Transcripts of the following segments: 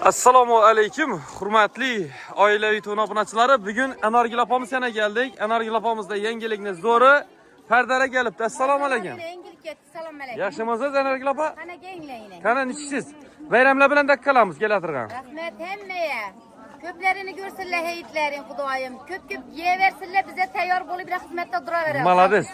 Assalomu alaykum, hurmatli oilaviy to'y obunachilari. Bugun Energil opamiz yana keldik. Energil opamizda yangilikni zo'ri Pardara kelibdi. Assalomu alaykum. Yangilik ketdi. Salom alaykum. Yaxshimisiz Energil opa? Qana kenglayini. Qana nechisiz? Bayramlar bilan dakkalamiz kelatirgan. Rahmat hammaga. Ko'plarini ko'rsinlar heyitlaring Xudoyim. Ko'p yeversinlar, bize tayyor bo'lib bir xizmatda duraveramiz. Malades.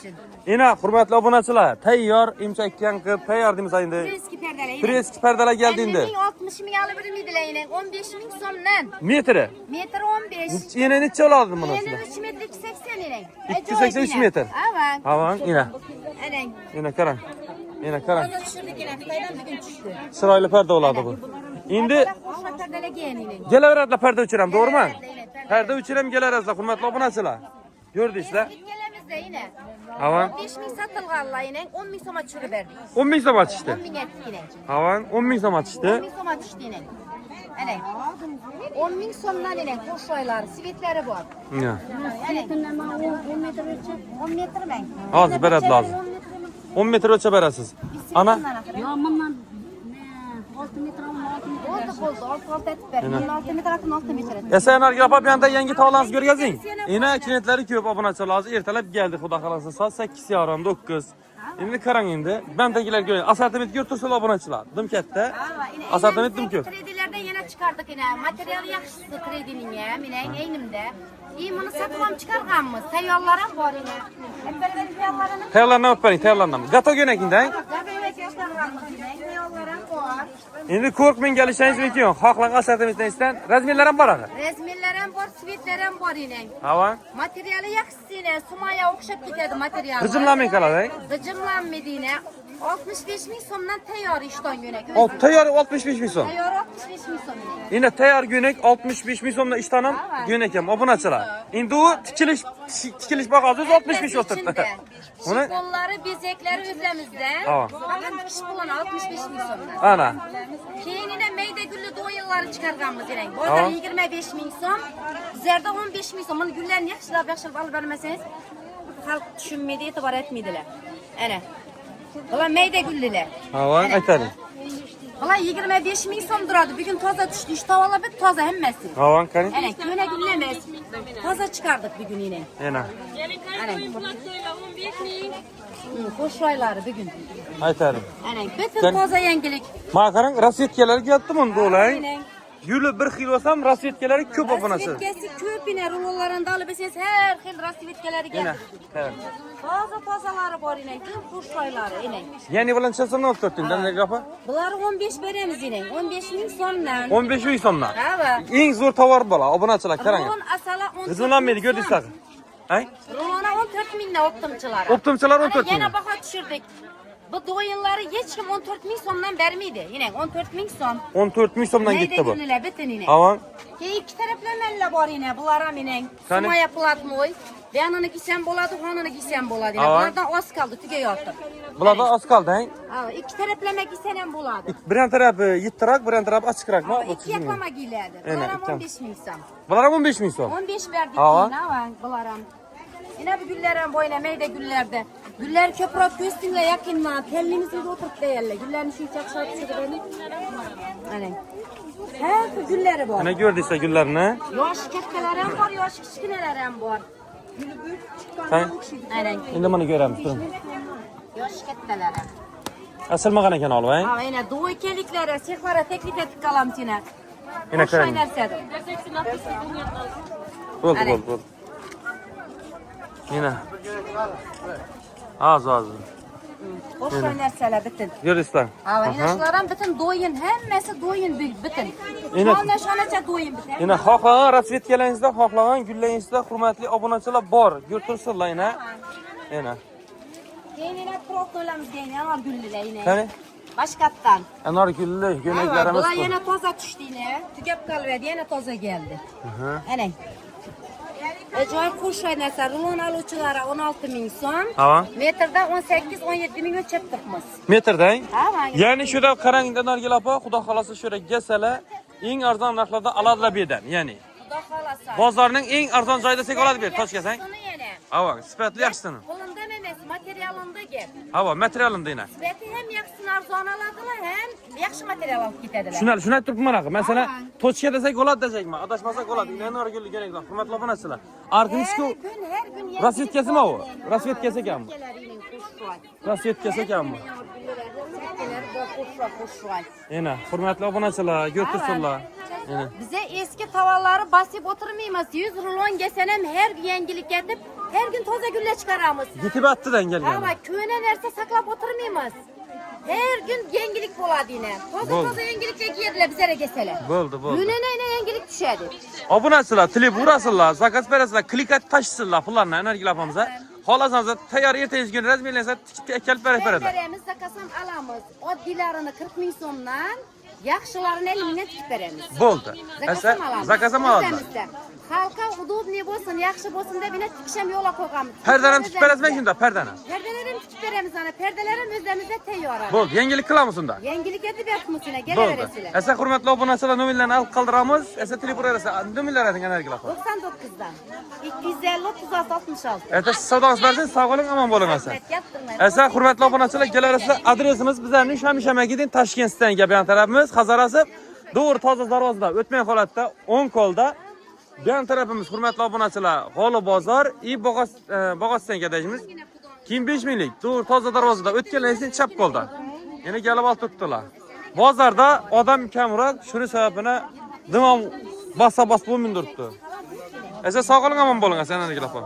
Ina hurmatli obunachilar, tayyor imchakkan qilib tayyor deymiz endi. Freski perdalar. Freski perdalar keldi endi. 60 ming olib bermeydilar, 15 ming so'mdan. Metri. Metr 15. Yana necha oladi buni? Yana 3 metr 280 ning. 283 metr. Avan. Avan, ina. Anang. Ina qarang. Ina qarang. Tushirdik ina, Xitoydan bugun tushdi. Chiroyli parda bo'ladi bu. Endi Perdalar kenglayini. kelaveradilar parda o'chiram, to'g'rimi? Parda o'chiram kelaverasizlar, hurmatli obunachilar. Ko'rdingizlar? Ikkalamizda ina. Avan 15 ming sotilganlar ina, 10 ming so'mga tushirib berdik. 10 ming so'm atishdi. 10 ming etdik ina. Avan 10 ming so'm atishdi. 10 ming so'mga tushdi ina. Ana. 10 ming so'mdan ina qo'shroylari, svetlari bor. Ya. Svetlari 10 metr o'lchab, 10 metr mang. Hozir beradi lozim. 10 metr o'lchab berasiz. Ana Yo, bundan 6 metr olma, 6 metr. Oldu, 6 etib berdik. 6 metr akın 6 metr etib. esa Energil opa bu yoqda yangi tog'larni ko'rgazing. Ina klientlari ko'p obunachilar hozir ertalab keldi, xudo xolasa soat 8:30, 9. Endi qarang endi, bandagilar ko'ring. Assortiment ko'rtirsin obunachilar. Dim katta. Assortiment dim ko'p. Kredilerden yana çıkardık ina. Materyali yaxshisi kredining ham, mening eynimda. Buni sotib ham chiqarganmiz. Tayyorlar ham bor ina. Hep beraber tayyorlarini Tayyorlarni olib bering, tayyorlarni. Gato ko'nakingdan. Endi qo'rqmang kelishingiz mumkin. Xohlang assortimentdan razmerlar ham bor axir. Razmerlar ham bor, svetlar ham bor ina. Avan. Materyali yaxshisi ina. Sumaya o'xshab ketadi material. G'ijimlamay qoladi. G'ijimlanmaydi ina. 65 ming so'mdan tayyor ishton yo'nak. Tayyor 65 ming so'm. Tayyor 65 ming so'm ina. Endi tayyor go'nak 65 ming so'mdan ishdan ham go'nak ham obunachilar. Endi u tikilish bahosi 65 o'tirdi. Uni Şifonları, bezekleri özlemizde. Tamam. Bakın dikiş bulan 65 bin so'mdan. ana. Keyinine meyde güllü doyulları çıkarganmız yani. Bozar Tamam. 25 bin so'm. Bizlerde 15 bin so'm. Bunu güllerini yaxshilab alıp vermeseniz halk düşünmeydi, itibar etmeydiler. Ana. Ulan meyde güllüler. Avan aytadi. Ulan 25 bin so'm duradi. Bugün toza düştü. İşte tavalla bir toza hemmesi. Avan qani? Ana köne güllemez. Toza çıkardık bugün yine. Ana. Ana. Qo'shroylari bugün. Aytadi. Ana, bütün toza yangilik. Ma qarang, rasvetkalar kelibdi buni do'lang. Aynen. Yuli 1 xil bo'lsam, rasvetkalari ko'p obunachi. Rasvetkasi ko'p ina rulonlarında alıp eseniz her xil rasvetkalari Ana. geldi. qarang. Tozaları bor ina, ko'p qo'shroylari ina. Yani bilan chasini 14 mingdan nega opa? Bular 15 beremiz ina, 15 ming so'mdan. 15 ming so'mdan. Ha. Eng zo'r tovar bo'la, obunachilar qarang. Rulon asala 14. G'ijimlanmaydi, ko'rdingizlar. Hay? Rulona 14 mingdan optimchilar. Optimchilar 14 ming. Yana baho tushirdik. Bu doyunları hech kim 14 ming so'mdan bermeydi. Yine 14 ming so'm. 14 ming so'mdan Neyde ketdi bu. günlüler bütün yine. Avan. İki taraflamayla var yine. Bular ham yine. Kani? Sumaya platmoy. Yanını giysen boladı, hanını giysen boladı. Yine. Avan. Bunlardan az kaldı, tügeyotti. Bularda az qoldi, hay? İki taraflama giysen ham boladı. Bir tarafı yittiroq, bir tarafı ochiqroqmi? İki yaklama giyiladi. Aynen, Bular ham tamam. 15 ming so'm. Bular ham 15 ming so'm. 15 verdik Avan. yine avan. Bular ham. Yine bu güller ham boyuna meyde güllerde. Güller köprü göğsünle yakınma. Tellimizde oturup değerli. Güllerini şu çakşar tutuyor benim. Hani. Her gülleri var. Ana ko'rdingizlar gullarni? Yosh kattalar ham bor, yosh kichkinalar ham bor. Qani? Aynen. Endi buni ko'ramiz, turing. Yosh kattalar ham. Asilmagan ekan olib, hay? Ha, aynen do'ykeliklari, sexlara teklif etib qolamiz yine. Yine O'sha qarang. narsadir. Bo'ldi. Yine. Az. O'sha narsalar bitin. Ko'rdingizlar? Ha, aynen shular ham bitin do'yin, hammasi do'yin bitin. Yine- Shonacha do'yin bitin. Yine xohlagan rasvetkalaringizda, xohlagan gullaringizda hurmatli obunachilar bor. Ko'rtirsinlar yine. Yine. Keyin yana profilamiz deyin, anar gullilar yine. Qani? Boshqatdan. Anar gulli go'naklarimiz Bular bor. yana toza tushdi yine. Tugab qolverdi, yana toza geldi. Ana. Ajoyib qo'shroy narsa, rulon aluvchilari 16 ming so'm. Ha. Metrda 18-17 ming o'lchab turibmiz. Metrdan? Ha, Ya'ni shurda qarang, Energil opa, xudo xolasa shurda kelsalar, eng arzon narxlarda oladilar bu yerdan. Ya'ni Xudo xolasa. bozorning eng arzon joyida oladi bu yer, Toshkentdan. Suni yana. Ava, sifatli yaxshisini. Qo'limdan emas, materialini materialında gel. Hava materialında yine. Sveti hem yaxşı arzon aladilar, hem yaxşı material alıp gitadilar. Şuna turib manaqa. Mesela tochka desak bo'ladi desakmi? Adashmasak bo'ladi. Inani orgulli gerekli. Hurmatli obunachilar. Arkinchku Her gün rasvetkasimi o? Rasvetkasi ekanmi? Rasvetkasi ekanmi? Ena, hurmatli obunachilar, götürsinlar. Ena. Bize eski tavalları basıp oturmayız. 100 rulon gesen hem her gün yenilik getirip her gün toza gülle çıkaramız. Gitib attıdan gelgan. Ama köyüne nerse saklap oturmayız. Her gün yengilik boladı yine. Toza yengilikle giyirdiler bize de geseler. Bo'ldi. Gününe yengilik düşerdi. Obunachilar, tilib urasizlar, zakaz berasizlar, klikat tashsizlar pullarni energiyalapamizda. Xolasangiz tayyor ertangi kun razmerlansa tikib kelib beradi. Veremiz, zakasam alamız. O dilarını 40 bin sondan yaxşılarını elimine tikip veremiz. Bo'ldi. Zakasam alamız. Zakasam oladi. Özlemizde. Halka udobniy bo'lsin, yaxshi bo'lsin deb bine tikisham yo'la qo'yamiz. Perdani tikib berasizmi shunda, perdani? Perdelerim tikip veremiz ana. Perdelerim o'zimizda tayyor. Bo'ldi, yangilik qilamiz unda. Yengilik etib beribmisizlar, Bo'ldi. kelaverasizlar. Esa hurmatli obunachilar, nomerlarni olib qoldiramiz. Esa tilib urasiz. Nomerlar ayting energiyalapam. 99'dan 250 36 66. Esa savdongiz bersin, sog' bo'ling, omon bo'ling asa. Esa hurmatli obunachilar, kelaverasizlar. Adresimiz bizlarning Shamishamagidin Toshkentdan kelgan tarafimiz Hazarasi Doğru toza darvozada o'tmay holatda 10 kolda. Bu yan tarafimiz hurmatli obunachilar, G'oli bozor, Bog'osdan kadajimiz. Kim 5 minglik Doğru toza darvozada o'tganlardan chap qo'lda. Yana galib olib turibdilar. Bozorda odam kamroq, shuni sababini dimom basa-bas bo'lmay turibdi. Esa sog' bo'ling, omon bo'ling, asanlarga lafam.